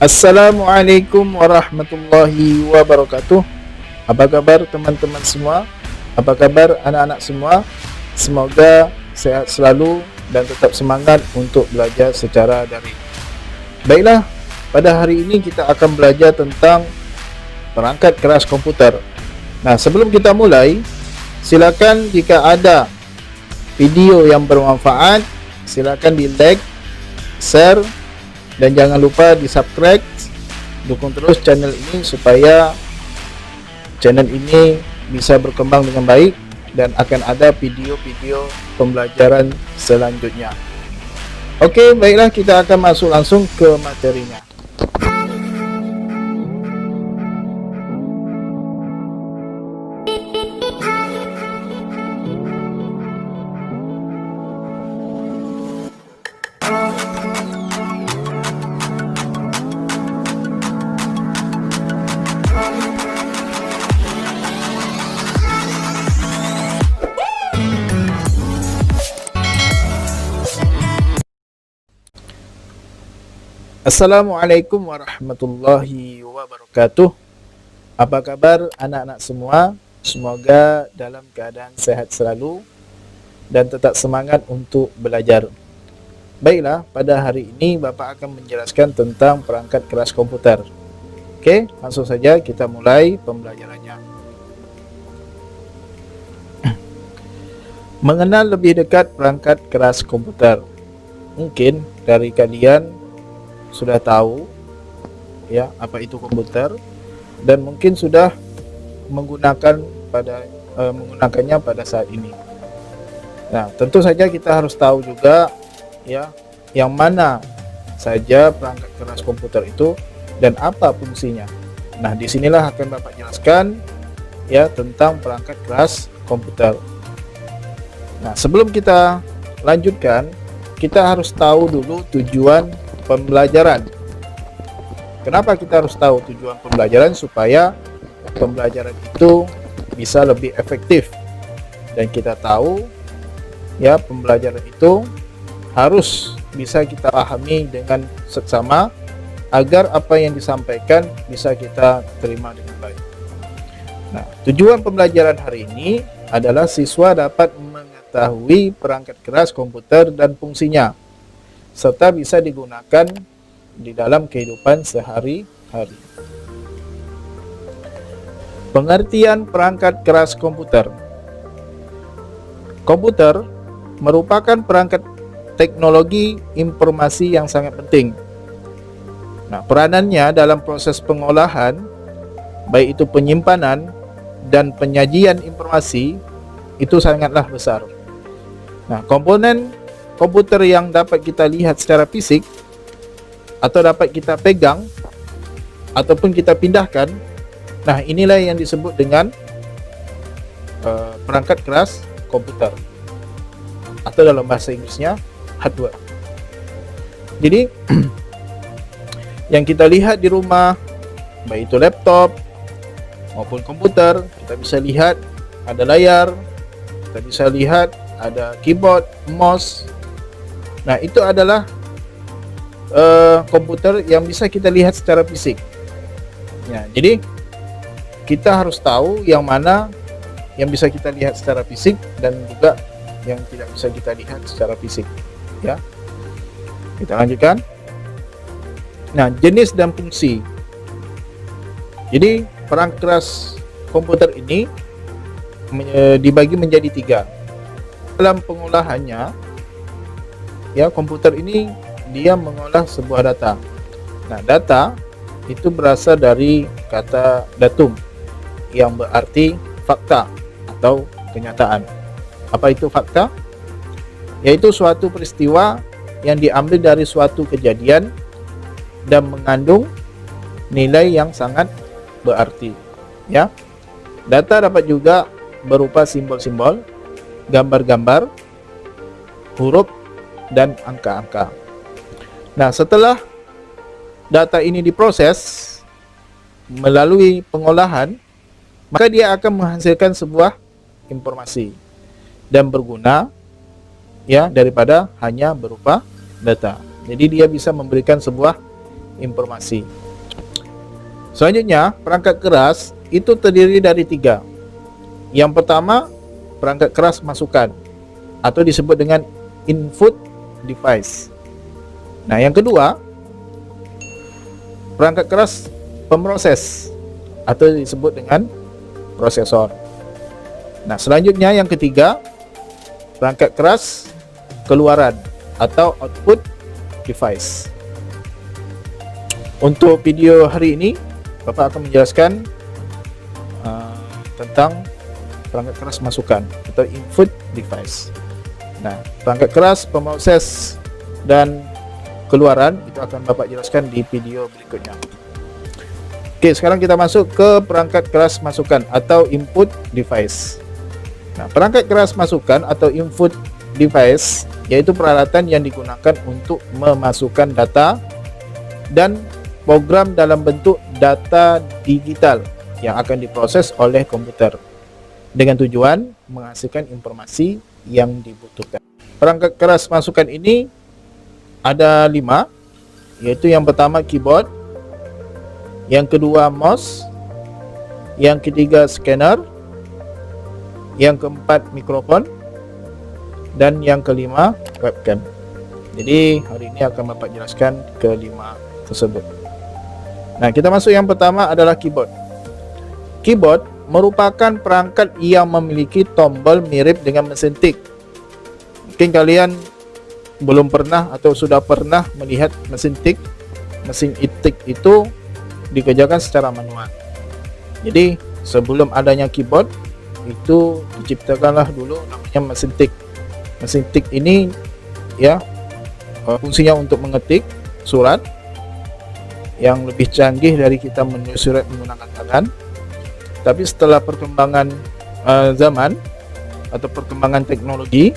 Assalamualaikum warahmatullahi wabarakatuh. Apa kabar teman-teman semua? Apa kabar anak-anak semua? Semoga sehat selalu dan tetap semangat untuk belajar secara daring. Baiklah, pada hari ini kita akan belajar tentang perangkat keras komputer. Nah, sebelum kita mulai, silakan jika ada video yang bermanfaat, silakan di like, share, dan jangan lupa di subscribe. Dukung terus channel ini supaya channel ini bisa berkembang dengan baik dan akan ada video-video pembelajaran selanjutnya. Oke, baiklah, kita akan masuk langsung ke materinya. Assalamualaikum warahmatullahi wabarakatuh. Apa kabar anak-anak semua? Semoga dalam keadaan sehat selalu dan tetap semangat untuk belajar. Baiklah, pada hari ini Bapak akan menjelaskan tentang perangkat keras komputer. Oke, langsung saja kita mulai pembelajarannya. Mengenal lebih dekat perangkat keras komputer. Mungkin dari kalian sudah tahu ya apa itu komputer dan mungkin sudah menggunakannya pada saat ini. Nah, tentu saja kita harus tahu juga ya yang mana saja perangkat keras komputer itu dan apa fungsinya. Nah, disinilah akan Bapak jelaskan ya tentang perangkat keras komputer. Nah, sebelum kita lanjutkan, kita harus tahu dulu tujuan pembelajaran. Kenapa kita harus tahu tujuan pembelajaran? Supaya pembelajaran itu bisa lebih efektif dan kita tahu ya pembelajaran itu harus bisa kita pahami dengan seksama agar apa yang disampaikan bisa kita terima dengan baik. Nah, tujuan pembelajaran hari ini adalah siswa dapat mengetahui perangkat keras komputer dan fungsinya serta bisa digunakan di dalam kehidupan sehari-hari. Pengertian perangkat keras komputer. Komputer merupakan perangkat teknologi informasi yang sangat penting. Nah, peranannya dalam proses pengolahan, baik itu penyimpanan dan penyajian informasi, itu sangatlah besar. Nah, komponen komputer yang dapat kita lihat secara fisik atau dapat kita pegang ataupun kita pindahkan, nah inilah yang disebut dengan perangkat keras komputer atau dalam bahasa Inggrisnya hardware. Jadi yang kita lihat di rumah, baik itu laptop maupun komputer, kita bisa lihat ada layar, kita bisa lihat ada keyboard, mouse. Nah, itu adalah komputer yang bisa kita lihat secara fisik. Ya, jadi kita harus tahu yang mana yang bisa kita lihat secara fisik dan juga yang tidak bisa kita lihat secara fisik. Ya, kita lanjutkan. Nah, jenis dan fungsi. Jadi perangkat keras komputer ini dibagi menjadi 3. Dalam pengolahannya, ya, komputer ini dia mengolah sebuah data. Nah, data itu berasal dari kata datum yang berarti fakta atau kenyataan. Apa itu fakta? Yaitu suatu peristiwa yang diambil dari suatu kejadian dan mengandung nilai yang sangat berarti. Ya, data dapat juga berupa simbol-simbol, gambar-gambar, huruf dan angka-angka. Nah, setelah data ini diproses melalui pengolahan, maka dia akan menghasilkan sebuah informasi dan berguna ya daripada hanya berupa data. Jadi dia bisa memberikan sebuah informasi. Selanjutnya, perangkat keras itu terdiri dari 3. Yang pertama, perangkat keras masukan atau disebut dengan input device. Nah, yang kedua, perangkat keras pemroses atau disebut dengan prosesor. Nah, selanjutnya yang ketiga, perangkat keras keluaran atau output device. Untuk video hari ini, Bapak akan menjelaskan tentang perangkat keras masukan atau input device. Nah, perangkat keras pemroses dan keluaran itu akan Bapak jelaskan di video berikutnya. Oke, sekarang kita masuk ke perangkat keras masukan atau input device. Nah, perangkat keras masukan atau input device yaitu peralatan yang digunakan untuk memasukkan data dan program dalam bentuk data digital yang akan diproses oleh komputer dengan tujuan menghasilkan informasi yang dibutuhkan. Perangkat keras masukan ini ada 5, yaitu yang pertama keyboard, yang kedua mouse, yang ketiga scanner, yang keempat mikrofon, dan yang kelima webcam. Jadi hari ini akan Bapak jelaskan kelima tersebut. Nah, kita masuk yang pertama adalah keyboard. Keyboard merupakan perangkat yang memiliki tombol mirip dengan mesin tik. Mungkin kalian belum pernah atau sudah pernah melihat mesin tik. Mesin tik itu dikerjakan secara manual. Jadi sebelum adanya keyboard itu diciptakanlah dulu namanya mesin tik. Mesin tik ini ya fungsinya untuk mengetik surat yang lebih canggih dari kita menulis surat menggunakan tangan. Tapi setelah perkembangan zaman atau perkembangan teknologi,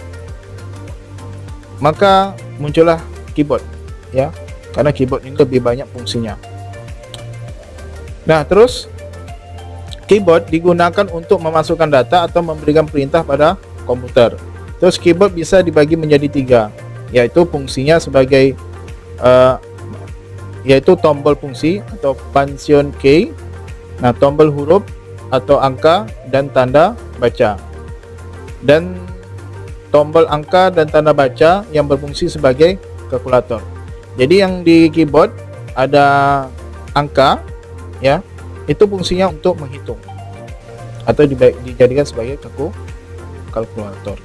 maka muncullah keyboard ya, karena keyboard ini lebih banyak fungsinya. Nah, terus keyboard digunakan untuk memasukkan data atau memberikan perintah pada komputer. Terus keyboard bisa dibagi menjadi 3, yaitu fungsinya sebagai yaitu tombol fungsi atau function key, nah tombol huruf atau angka dan tanda baca, dan tombol angka dan tanda baca yang berfungsi sebagai kalkulator. Jadi yang di keyboard ada angka ya, itu fungsinya untuk menghitung atau dijadikan sebagai kalkulator.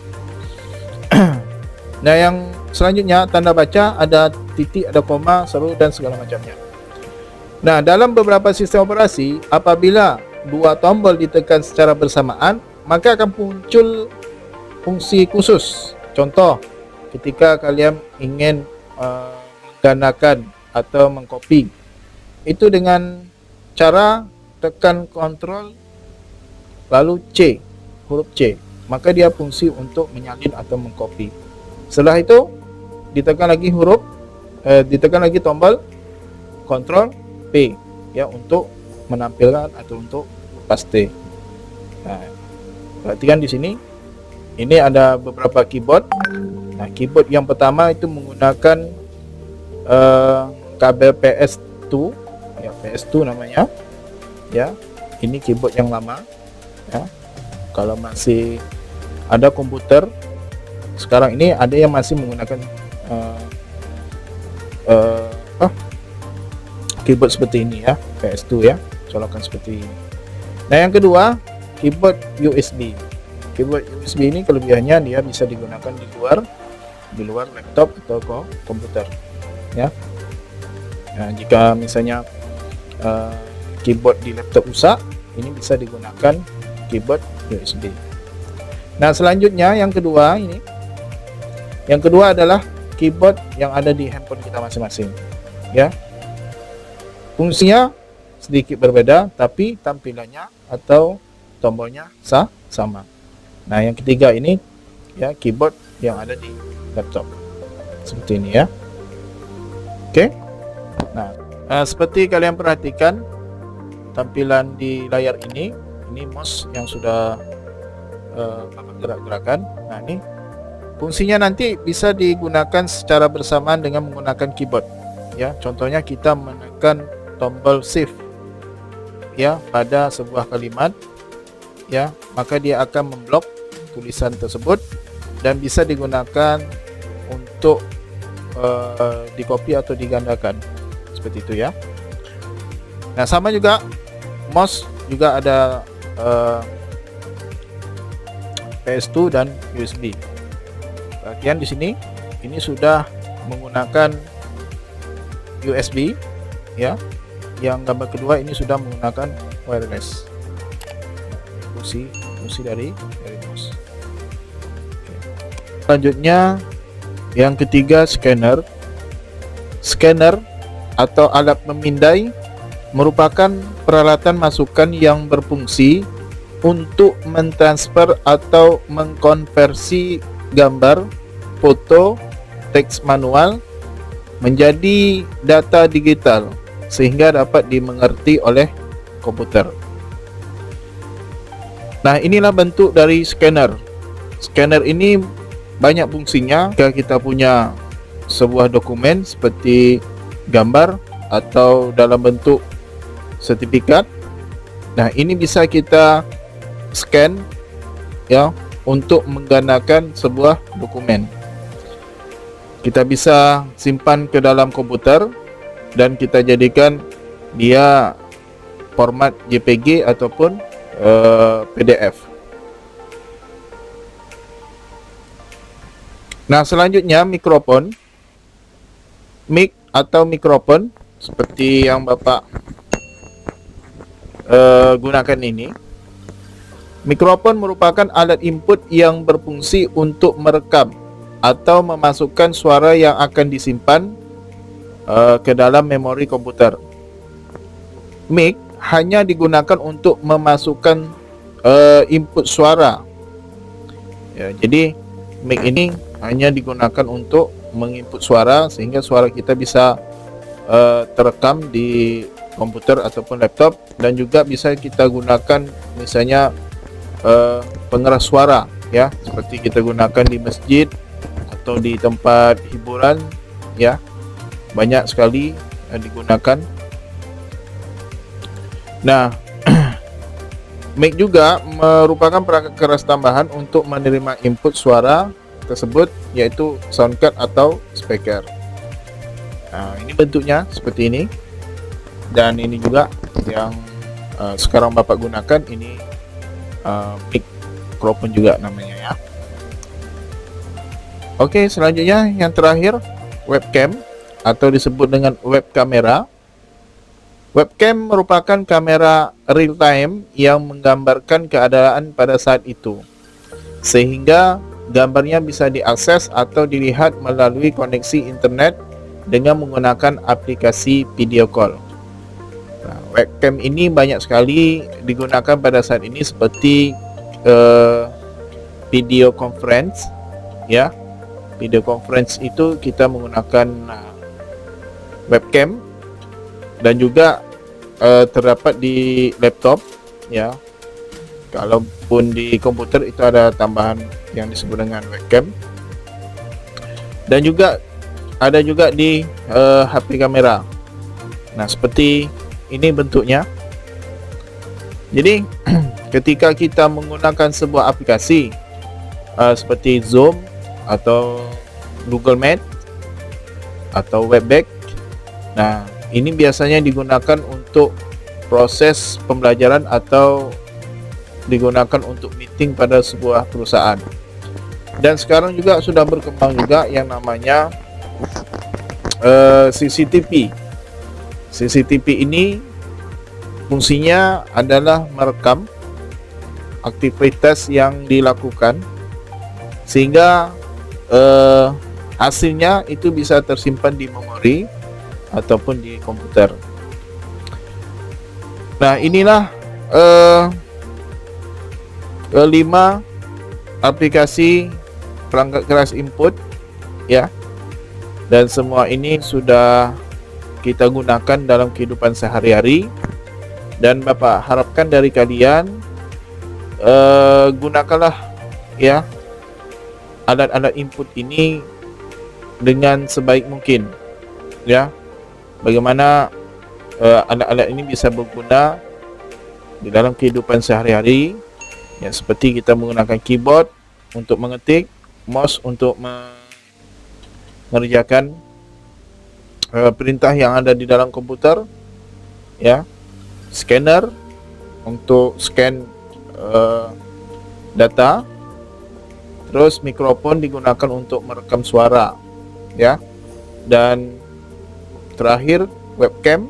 Nah, yang selanjutnya tanda baca ada titik, ada koma, seru dan segala macamnya. Nah, dalam beberapa sistem operasi, apabila dua tombol ditekan secara bersamaan, maka akan muncul fungsi khusus. Contoh, ketika kalian ingin menggandakan atau mengcopy, itu dengan cara tekan kontrol lalu C, huruf C, maka dia fungsi untuk menyalin atau mengcopy. Setelah itu ditekan lagi ditekan lagi tombol kontrol P ya, untuk menampilkan atau untuk paste. Nah, perhatikan di sini, ini ada beberapa keyboard. Nah, keyboard yang pertama itu menggunakan kabel PS2 ya, PS2 namanya ya. Ini keyboard yang lama ya. Kalau masih ada komputer sekarang ini, ada yang masih menggunakan keyboard seperti ini ya, PS2 ya, colokan seperti ini. Nah, yang kedua keyboard USB. Keyboard USB ini kelebihannya dia bisa digunakan di luar laptop atau komputer ya. Nah, jika misalnya keyboard di laptop rusak, ini bisa digunakan keyboard USB. Nah, selanjutnya yang kedua adalah keyboard yang ada di handphone kita masing-masing ya. Fungsinya sedikit berbeda, tapi tampilannya atau tombolnya sama. Nah, yang ketiga ini ya, keyboard yang ada di laptop seperti ini ya. Oke. Nah, seperti kalian perhatikan tampilan di layar ini mouse yang sudah gerak-gerakan. Nah, ini fungsinya nanti bisa digunakan secara bersamaan dengan menggunakan keyboard ya. Contohnya kita tekan tombol shift ya pada sebuah kalimat ya, maka dia akan memblok tulisan tersebut dan bisa digunakan untuk dikopi atau digandakan seperti itu ya. Nah, sama juga mouse juga ada PS2 dan USB. Perhatian di sini, ini sudah menggunakan USB ya. Yang gambar kedua ini sudah menggunakan wireless. Fungsi dari mouse. Oke. Selanjutnya yang ketiga, scanner. Scanner atau alat memindai merupakan peralatan masukan yang berfungsi untuk mentransfer atau mengkonversi gambar, foto, teks manual menjadi data digital sehingga dapat dimengerti oleh komputer. Nah, inilah bentuk dari scanner. Scanner ini banyak fungsinya. Jika kita punya sebuah dokumen seperti gambar atau dalam bentuk sertifikat, nah ini bisa kita scan ya untuk menggandakan sebuah dokumen. Kita bisa simpan ke dalam komputer dan kita jadikan dia format JPG ataupun PDF. Nah, selanjutnya mikrofon. Mic atau mikrofon seperti yang Bapak gunakan ini. Mikrofon merupakan alat input yang berfungsi untuk merekam atau memasukkan suara yang akan disimpan ke dalam memori komputer. Mic hanya digunakan untuk memasukkan input suara ya, jadi mic ini hanya digunakan untuk menginput suara sehingga suara kita bisa terekam di komputer ataupun laptop, dan juga bisa kita gunakan misalnya pengeras suara ya, seperti kita gunakan di masjid atau di tempat hiburan ya, banyak sekali digunakan. Nah, mic juga merupakan perangkat keras tambahan untuk menerima input suara tersebut, yaitu sound card atau speaker. Nah, ini bentuknya seperti ini, dan ini juga yang sekarang Bapak gunakan ini mikrofon juga namanya ya. Oke, selanjutnya yang terakhir, webcam atau disebut dengan web kamera. Webcam merupakan kamera real time yang menggambarkan keadaan pada saat itu, sehingga gambarnya bisa diakses atau dilihat melalui koneksi internet dengan menggunakan aplikasi video call. Nah, webcam ini banyak sekali digunakan pada saat ini seperti video conference ya. Video conference itu kita menggunakan webcam, dan juga terdapat di laptop ya. Kalaupun di komputer itu ada tambahan yang disebut dengan webcam, dan juga ada juga di HP kamera. Nah, seperti ini bentuknya. Jadi ketika kita menggunakan sebuah aplikasi seperti Zoom atau Google Meet atau Webex, nah ini biasanya digunakan untuk proses pembelajaran atau digunakan untuk meeting pada sebuah perusahaan. Dan sekarang juga sudah berkembang juga yang namanya CCTV. CCTV ini fungsinya adalah merekam aktivitas yang dilakukan sehingga hasilnya itu bisa tersimpan di memori ataupun di komputer. Nah, inilah 5 aplikasi perangkat keras input ya, dan semua ini sudah kita gunakan dalam kehidupan sehari-hari, dan Bapak harapkan dari kalian gunakanlah ya alat-alat input ini dengan sebaik mungkin ya. Bagaimana alat-alat ini bisa berguna di dalam kehidupan sehari-hari, ya, seperti kita menggunakan keyboard untuk mengetik, mouse untuk mengerjakan perintah yang ada di dalam komputer, ya, scanner untuk scan data, terus mikrofon digunakan untuk merekam suara, ya, dan terakhir webcam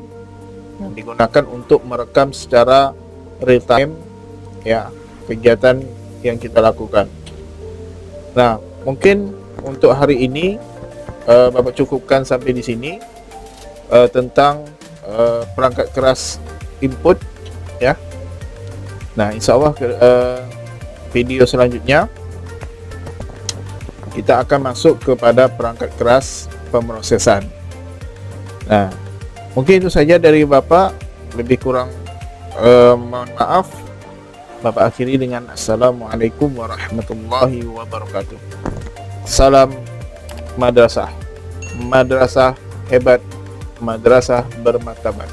yang digunakan untuk merekam secara real time, ya, kegiatan yang kita lakukan. Nah, mungkin untuk hari ini Bapak cukupkan sampai di sini tentang perangkat keras input, ya. Nah, insyaallah video selanjutnya kita akan masuk kepada perangkat keras pemrosesan. Nah, mungkin itu saja dari Bapak. Lebih kurang mohon maaf. Bapak akhiri dengan Assalamualaikum warahmatullahi wabarakatuh. Salam madrasah. Madrasah hebat, madrasah bermartabat.